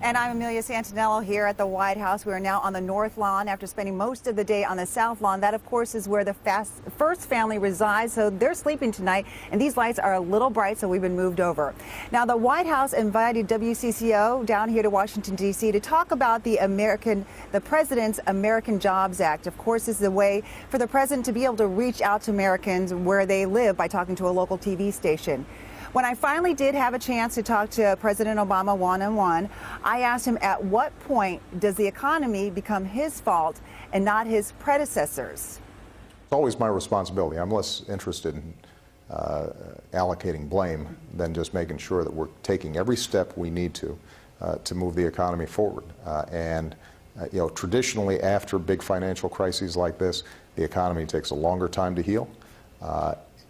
And I'm Amelia Santinello here at the White House. We are now on the North Lawn after spending most of the day on the South Lawn. That, of course, is where the first family resides, so they're sleeping tonight, and these lights are a little bright, so we've been moved over. Now, the White House invited WCCO down here to Washington, D.C. to talk about the President's American Jobs Act. Of course, this is a way for the President to be able to reach out to Americans where they live by talking to a local TV station. When I finally did have a chance to talk to President Obama one-on-one, I asked him at what point does the economy become his fault and not his predecessors? It's always my responsibility. I'm less interested in allocating blame than just making sure that we're taking every step we need to move the economy forward. Traditionally after big financial crises like this, the economy takes a longer time to heal.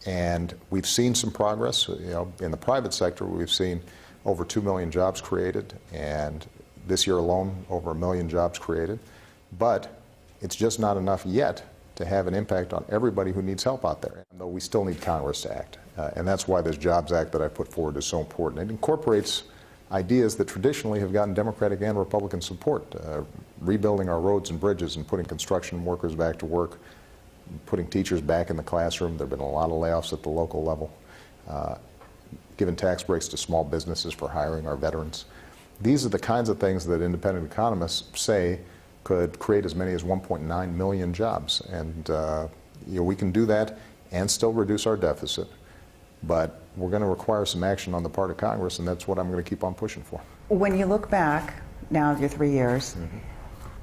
And we've seen some progress. In the private sector, we've seen over 2 million jobs created, and this year alone, over 1 million jobs created. But it's just not enough yet to have an impact on everybody who needs help out there. Though we still need Congress to act, and that's why this Jobs Act that I put forward is so important. It incorporates ideas that traditionally have gotten Democratic and Republican support, rebuilding our roads and bridges and putting construction workers back to work, putting teachers back in the classroom. There have been a lot of layoffs at the local level, giving tax breaks to small businesses for hiring our veterans. These are the kinds of things that independent economists say could create as many as 1.9 million jobs. And we can do that and still reduce our deficit. But we're going to require some action on the part of Congress, and that's what I'm going to keep on pushing for. When you look back, now your 3 years,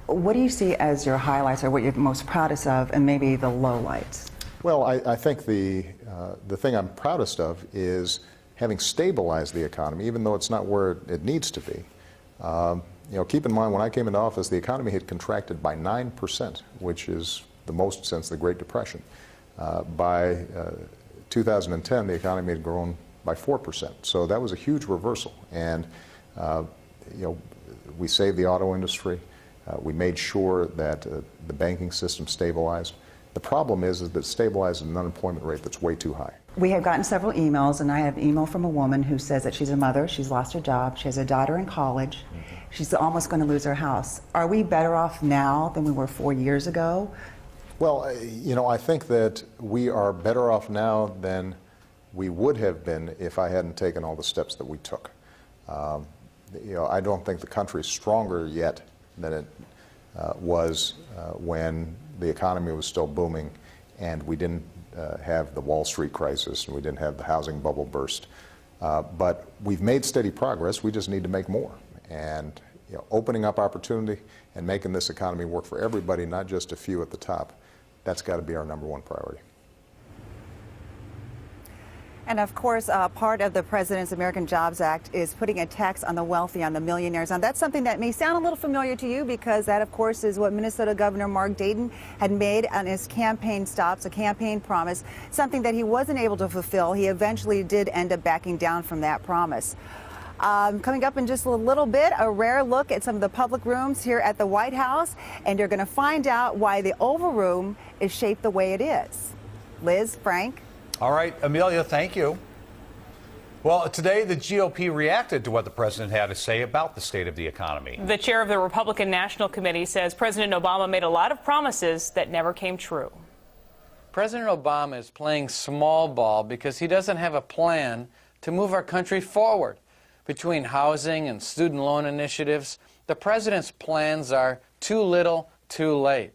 what do you see as your highlights or what you're most proudest of and maybe the lowlights? Well, I think the thing I'm proudest of is having stabilized the economy, even though it's not where it needs to be. Keep in mind, when I came into office, the economy had contracted by 9%, which is the most since the Great Depression. By 2010, the economy had grown by 4%. So that was a huge reversal. And, we saved the auto industry. We made sure that the banking system stabilized. The problem is that it stabilized at an unemployment rate that's way too high. We have gotten several emails, and I have an email from a woman who says that she's a mother, she's lost her job, she has a daughter in college, she's almost going to lose her house. Are we better off now than we were 4 years ago? Well, I think that we are better off now than we would have been if I hadn't taken all the steps that we took. I don't think the country is stronger yet than it was when the economy was still booming and we didn't have the Wall Street crisis and we didn't have the housing bubble burst. But we've made steady progress. We just need to make more. And opening up opportunity and making this economy work for everybody, not just a few at the top, that's got to be our #1 priority. And of course, part of the President's American Jobs Act is putting a tax on the wealthy, on the millionaires. Now, that's something that may sound a little familiar to you because that, of course, is what Minnesota Governor Mark Dayton had made on his campaign stops, a campaign promise, something that he wasn't able to fulfill. He eventually did end up backing down from that promise. Coming up in just a little bit, a rare look at some of the public rooms here at the White House, and you're going to find out why the Oval Room is shaped the way it is. Liz, Frank? All right, Amelia, thank you. Well, today the GOP reacted to what the president had to say about the state of the economy. The chair of the Republican National Committee says President Obama made a lot of promises that never came true. President Obama is playing small ball because he doesn't have a plan to move our country forward. Between housing and student loan initiatives, the president's plans are too little, too late.